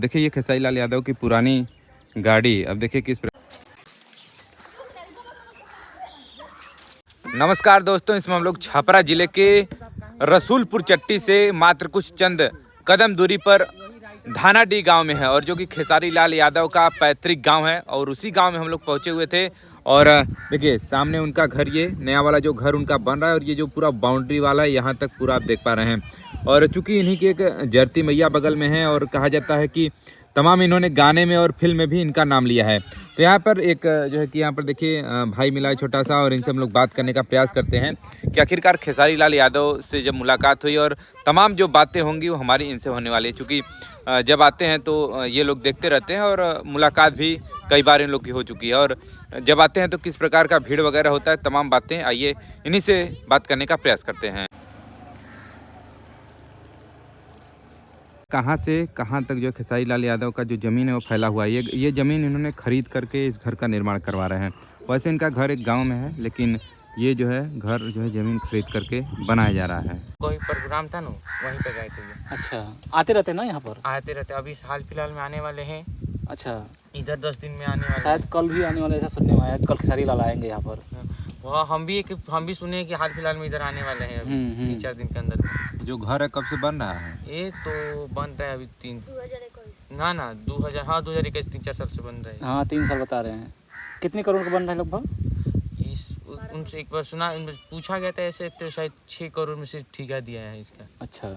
देखिए ये खेसारी लाल यादव की पुरानी गाड़ी, अब देखिए किस नमस्कार दोस्तों, इसमें हम लोग छपरा जिले के रसूलपुर चट्टी से मात्र कुछ चंद कदम दूरी पर धानाडीह गांव में है और जो कि खेसारी लाल यादव का पैतृक गांव है और उसी गांव में हम लोग पहुंचे हुए थे। और देखिए सामने उनका घर, ये नया वाला जो घर उनका बन रहा है और ये जो पूरा बाउंड्री वाला है यहाँ तक पूरा आप देख पा रहे हैं। और चूंकि इन्हीं की एक जरती मैया बगल में है और कहा जाता है कि तमाम इन्होंने गाने में और फिल्म में भी इनका नाम लिया है। तो यहाँ पर एक जो है कि यहाँ पर देखिए भाई मिला है छोटा सा, और इनसे हम लोग बात करने का प्रयास करते हैं कि आखिरकार खेसारी लाल यादव से जब मुलाकात हुई और तमाम जो बातें होंगी वो हमारी इनसे होने वाली है। चूँकि जब आते हैं तो ये लोग देखते रहते हैं और मुलाकात भी कई बार इन लोग की हो चुकी है, और जब आते हैं तो किस प्रकार का भीड़ वगैरह होता है, तमाम बातें आइए इन्हीं से बात करने का प्रयास करते हैं। कहाँ से कहाँ तक जो खेसारी लाल यादव का जो ज़मीन है वो फैला हुआ है। ये ज़मीन इन्होंने खरीद करके इस घर का निर्माण करवा रहे हैं। वैसे इनका घर एक गांव में है, लेकिन ये जो है घर जो है ज़मीन खरीद करके बनाया जा रहा है। कोई प्रोग्राम था ना, वहीं पे गए थे। अच्छा, आते रहते ना यहाँ पर? आते रहते, अभी हाल फिलहाल में आने वाले हैं। अच्छा, इधर 10 दिन में आने वाले शायद कल भी आने वाले, ऐसा सुनने में आया। कल खेसारी लाल आएंगे यहाँ पर। वहाँ हम भी सुने कि हाल फिलहाल में इधर आने वाले हैं अभी 3-4 दिन के अंदर। जो घर है कब से बन रहा है? ये तो बन रहा है अभी 2021 3-4 साल से बन रहा है। हाँ, 3 साल बता रहे हैं। कितने करोड़ का बन रहा है लगभग? उनसे एक बार सुना, पूछा गया था ऐसे, तो शायद 6 करोड़ में से ठेका दिया है इसका। अच्छा,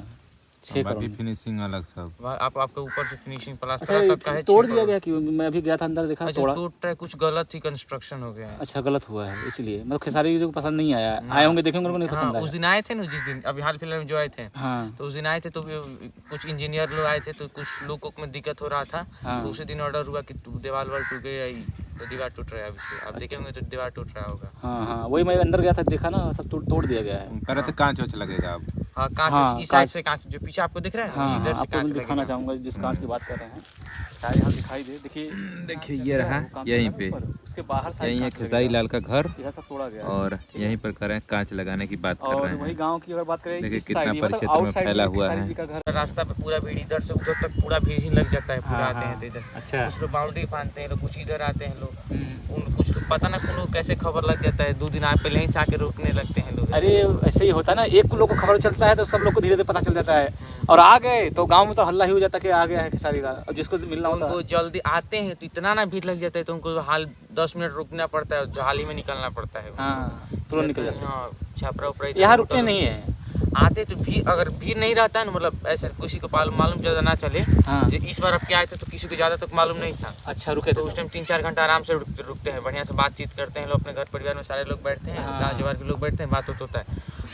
6 करोड़। फिनिशिंग अलग सब आपके ऊपर से फिनिशिंग प्लास्टर अच्छा, तक का है। तोड़ दिया गया कि मैं अभी गया था अंदर, देखा तोड़ा। टूट रहा है, कुछ गलत ही कंस्ट्रक्शन हो गया है। अच्छा, गलत हुआ है इसलिए, मतलब खेसारी जी को पसंद नहीं आया। आए होंगे, देखेंगे, उनको नहीं पसंद आया। उस दिन आए थे ना, जिस दिन अभी हाल फिलहाल में जो आए थे, हाँ, तो उस दिन आए थे तो कुछ इंजीनियर लोग आए थे, तो कुछ लोगों में दिक्कत हो रहा था। तो उसी दिन ऑर्डर हुआ कि दीवार टूट गई, तो दीवार टूट रहा है अभी। आप देखेंगे तो दीवार टूट रहा होगा। हाँ हाँ, वही मैं अंदर गया था, देखा ना, सब तोड़ दिया गया है। पहले तो कांच वोच लगेगा अब। हाँ, कांच इस साइड से, कांच जो पीछे आपको दिख रहा है, हाँ, इधर से आपको कांच दिखाना लगेगा। चाहूँगा जिस कांच की बात कर रहे हैं, शायद यहाँ दिखाई दे। देखिए ये रहा यहीं पे, उसके बाहर यहीं है खेसारी लाल का घर, यह सब तोड़ा गया और यहीं पर करें कांच लगाने की बात कर और रहे हैं। वही गांव की अगर बात करें, देखिए इस कितना साइड, परिक्षेत्र मतलब में आउटसाइड फैला हुआ है। जी का घर। रास्ता पे पूरा भीड़ इधर से उधर तक पूरा भीड़ ही लग जाता है, पूरा हाँ, आते हैं तो इधर। अच्छा, कुछ लोग बाउंड्री बांधते हैं, लोग कुछ इधर आते हैं लोग। कुछ लोग पता ना कौन कैसे खबर लग जाता है, 2 दिन पहले ही से आके रोकने लगते हैं लोग। अरे ऐसे ही होता है ना, एक लोग को खबर चलता है तो सब लोग को धीरे धीरे पता चल जाता है, और आ गए तो गांव में तो हल्ला ही हो जाता है कि आ गया है खेसारी लाल। और जिसको मिलना होता उनको जल्दी आते हैं तो इतना ना भीड़ लग जाता है, तो उनको हाल 10 मिनट रुकना पड़ता है, हाल ही में निकलना पड़ता है। हाँ, तुरंत निकल जाता है। हाँ, छापरा उपरा यहाँ रुकते नहीं है। आते तो भीड़, अगर भीड़ नहीं रहता है ना, मतलब ऐसा किसी को मालूम ज़्यादा ना चले। हाँ, इस बार अब क्या आए थे तो किसी को ज़्यादा तक मालूम नहीं था। अच्छा, रुके तो उस टाइम 3-4 घंटा आराम से रुकते हैं, बढ़िया से बातचीत करते हैं लोग, अपने घर परिवार में सारे लोग बैठते हैं, हाँ। गाँव जवार के लोग बैठते हैं, बात होता है।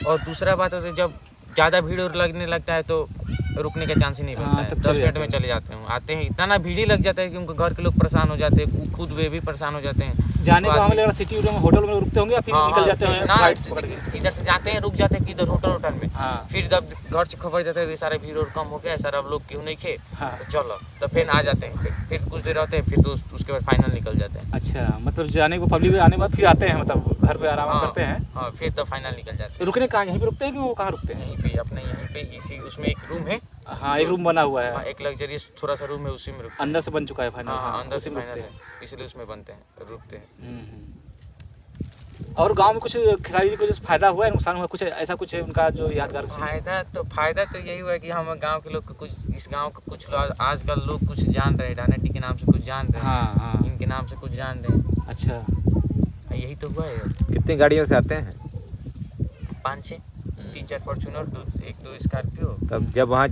और दूसरा बात होता है, जब ज़्यादा भीड़ लगने लगता है तो रुकने का चांस ही नहीं बनता है। 10 मिनट में चले जाते हैं, आते हैं, इतना ना भीड़ ही लग जाता है कि उनको घर के लोग परेशान हो जाते हैं, खुद वे भी परेशान हो जाते हैं। जाने को हमें लग रहा सिटी में होटल में रुकते होंगे या फिर निकल जाते हैं ना, फ्लाइट से पकड़ के? इधर से जाते हैं, रुक जाते हैं कि इधर होटल में। हाँ, फिर जब घर से खबर जाता है कि सारे भीड़ और कम हो गया, सर अब लोग क्यों नहीं खे, हाँ। तो चलो, तो फिर आ जाते हैं, फिर कुछ देर रहते हैं, फिर तो उसके बाद फाइनल निकल जाते हैं। अच्छा, मतलब जाने को पब्लिक आने के बाद फिर आते हैं, मतलब घर पे आराम करते हैं। हाँ, फिर तो फाइनल निकल जाते हैं। रुकने कहाँ, यहीं पे रुकते हैं कि वो कहाँ रुकते हैं? यहीं पे अपने, यहीं पे इसी उसमें एक रूम है। हाँ, एक रूम बना हुआ हाँ, है, एक लग्जरियस थोड़ा सा रूम है, उसी में रुकते अंदर से बन चुका है फाइनल। हैं। हाँ, हाँ, अंदर उसी से में फाइनल रुकते है, हैं। इसलिए उसमें बनते हैं, रुकते हैं। और गांव में कुछ खेसारी जी को जो फायदा हुआ है, नुकसान हुआ, कुछ ऐसा कुछ है उनका जो यादगार कुछ? फायदा तो यही हुआ है कि हम गांव के लोग को कुछ, इस गांव के कुछ लोग आजकल लोग कुछ जान रहे हैं, धानाडीह के नाम से कुछ जान रहे हैं। हाँ हाँ, इनके नाम से कुछ जान रहे हैं। अच्छा, यही तो हुआ है। कितनी गाड़ियों से आते हैं? 5-6, 3-4 फॉर्चूनर, 1-2 स्कॉर्पियो। तब जब वहाँ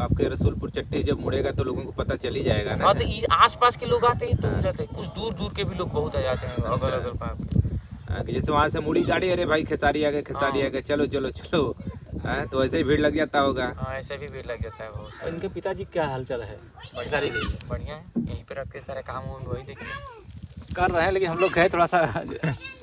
आपके रसूलपुर चट्टी जब मुड़ेगा तो लोगों को पता चल ही जाएगा ना। हाँ, तो आस पास के लोग आते हैं तो हो जाते हैं, कुछ दूर दूर के भी लोग बहुत आ जाते हैं, अगल अगल पास। जैसे वहाँ से मुड़ी गाड़ी, अरे भाई खेसारी आ गए, खेसारी आ गए, चलो चलो चलो, तो ऐसे ही भीड़ लग जाता होगा। हाँ, ऐसे भी भीड़ लग जाता है बहुत सारा। इनके पिताजी क्या हालचाल है? खेसारी के बढ़िया है, यहीं पे रख के सारा काम वही देखिए कर रहे हैं, लेकिन हम लोग गए थोड़ा सा,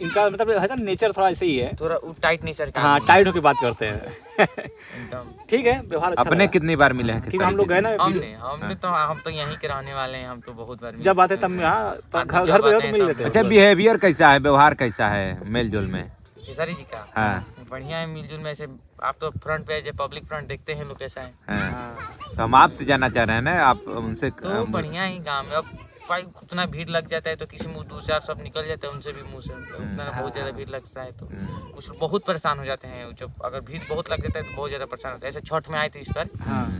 इनका मतलब है ना, नेचर थोड़ा ऐसे ही है, थोड़ा टाइट नहीं सर। हाँ, टाइट होकर बात करते हैं। एकदम ठीक है, व्यवहार अच्छा अपने लगा। कितनी बार मिले हैं? क्योंकि हम लोग गए ना, हमने तो हम तो यहीं के रहने वाले हैं, हम तो बहुत बार जब आते तब हाँ, घर पे तो मिल लेते हैं। अच्छा, बिहेवियर कैसा है, व्यवहार कैसा है मेल जोल में? खेसारी जी का हाँ, बढ़िया है मिलजुल में। ऐसे आप तो फ्रंट पे पब्लिक फ्रंट देखते हैं लोग कैसा है। हाँ। तो हम आपसे जानना चाह रहे हैं ना, आप उनसे तो बढ़िया ही गाँव में। अब भाई उतना भीड़ लग जाता है तो किसी मुँह 2-4 सब निकल जाते हैं उनसे भी मुँह से, उतना बहुत ज़्यादा भीड़ लगता है तो कुछ बहुत परेशान हो जाते हैं। जब अगर भीड़ बहुत लग जाता है तो बहुत ज़्यादा परेशान होता है। ऐसे छठ में आए थे इस बार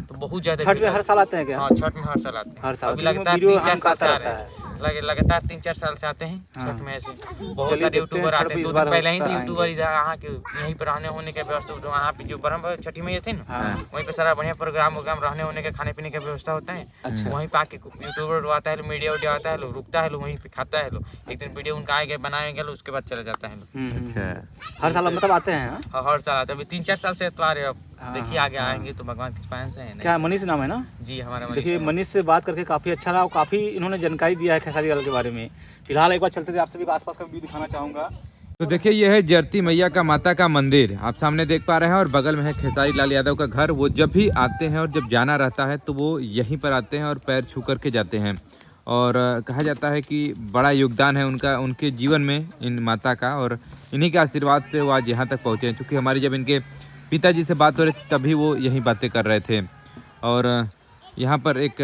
तो बहुत ज़्यादा छठ में हर साल आते हैं क्या? हाँ छठ में हर साल आते हैं। हर साल अभी लगातार 3-4 साल से आ रहे हैं, लगातार 3-4 साल से आते हैं छठ में। ऐसे बहुत सारे यूट्यूबर आते हैं, 2 दिन पहले ही से यूट्यूबर यहाँ के यहीं पर रहने होने का व्यवस्था, वहाँ पे जो ब्रह्म छठी में थे ना वहीं पे सारा बढ़िया प्रोग्राम रहने होने का, खाने पीने का व्यवस्था होता है। वहीं पे आके यूट्यूबर आता है, मीडिया उडिया आता है, लोग रुकता है, लोग वहीं पे खाता है, लोग एक दिन वीडियो उनका आएगा बनाएंगे, उसके बाद चला जाता है लोग। अच्छा हर साल मतलब आते हैं? हर साल आते हैं। अभी 3-4 साल से तो आ रहे हैं। अब देखिए आगे आएंगे तो भगवान की कृपा से है। क्या मनीष नाम है ना? जी हमारा देखिए मनीष से बात करके काफ़ी अच्छा लगा और काफ़ी इन्होंने जानकारी दिया है खेसारी लाल के बारे में। फिलहाल एक बार चलते थे, आपसे भी आसपास का व्यू दिखाना चाहूँगा। तो देखिए ये है जरती मैया का माता का मंदिर, आप सामने देख पा रहे हैं, और बगल में है खेसारी लाल यादव का घर। वो जब भी आते हैं और जब जाना रहता है तो वो यहीं पर आते हैं और पैर छू करके जाते हैं। और कहा जाता है कि बड़ा योगदान है उनका उनके जीवन में, इन माता का, और इन्हीं के आशीर्वाद से वो आज यहाँ तक पहुँचे हैं। चूँकि हमारी जब इनके पिताजी से बात हो रही थी तभी वो यही बातें कर रहे थे। और यहाँ पर एक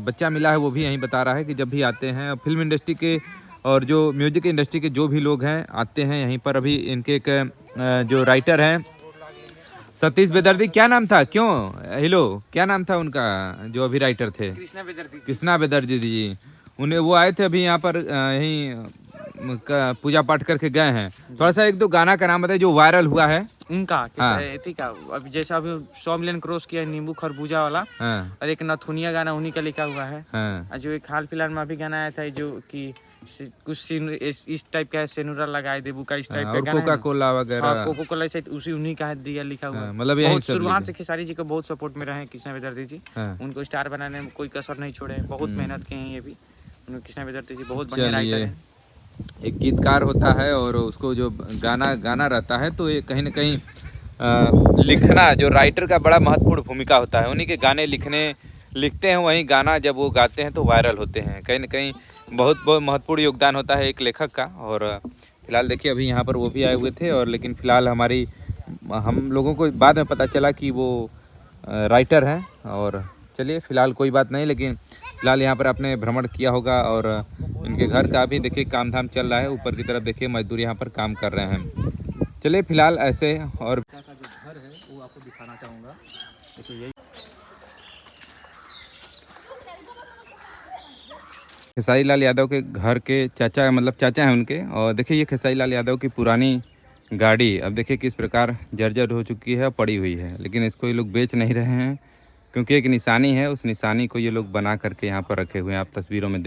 बच्चा मिला है, वो भी यहीं बता रहा है कि जब भी आते हैं फिल्म इंडस्ट्री के और जो म्यूजिक इंडस्ट्री के जो भी लोग हैं आते हैं यहीं पर। अभी इनके एक जो राइटर हैं सतीश बेदर्दी, क्या नाम था, क्यों हेलो क्या नाम था उनका जो अभी राइटर थे? कृष्णा बेदर्दी जी। उन्हें वो आए थे अभी यहाँ पर, यहीं पूजा पाठ करके गए हैं। थोड़ा सा 1-2 गाना का नाम बताइए जो वायरल हुआ है उनका। हाँ। का अभी जैसा अभी 100 मिलियन क्रॉस किया नींबू खरबूजा वाला। हाँ। और एक नथुनिया गाना उन्हीं का लिखा हुआ है। हाँ। और जो एक हाल फिलहाल में अभी गाना आया था जो कि कुछ इस टाइप का सेनुरा लगाए देबू का, इस टाइप का गाना, कोका कोला वगैरह, कोको कोला से उसी उन्हीं का दिया लिखा हुआ। मतलब यही शुरुआत से खेसारी जी को बहुत सपोर्ट में रहे कृष्णा बेदर्दी जी। उनको स्टार बनाने में कोई कसर नहीं छोड़े, बहुत मेहनत किए हैं ये भी। कृष्णा बेदर्दी जी बहुत बढ़िया राइटर हैं। एक गीतकार होता है और उसको जो गाना रहता है तो ये कहीं ना कहीं लिखना, जो राइटर का बड़ा महत्वपूर्ण भूमिका होता है। उन्हीं के गाने लिखते हैं, वहीं गाना जब वो गाते हैं तो वायरल होते हैं। कहीं ना कहीं बहुत महत्वपूर्ण योगदान होता है एक लेखक का। और फिलहाल देखिए अभी यहाँ पर वो भी आए हुए थे, और लेकिन फिलहाल हम लोगों को बाद में पता चला कि वो राइटर हैं। और चलिए फिलहाल कोई बात नहीं, लेकिन फिलहाल यहाँ पर आपने भ्रमण किया होगा और इनके घर का भी देखिए काम धाम चल रहा है। ऊपर की तरफ देखिए मजदूर यहाँ पर काम कर रहे हैं। चलिए फिलहाल ऐसे, और का जो घर है वो आपको दिखाना चाहूँगा। देखिए यही खेसारी लाल यादव के घर के चाचा, मतलब चाचा हैं उनके। और देखिए ये खेसारी लाल यादव की पुरानी गाड़ी अब देखिए किस प्रकार जर्जर हो चुकी है, पड़ी हुई है, लेकिन इसको ये लोग बेच नहीं रहे हैं क्योंकि एक निशानी है, उस निशानी को ये लोग बना करके यहाँ पर रखे हुए हैं। आप तस्वीरों में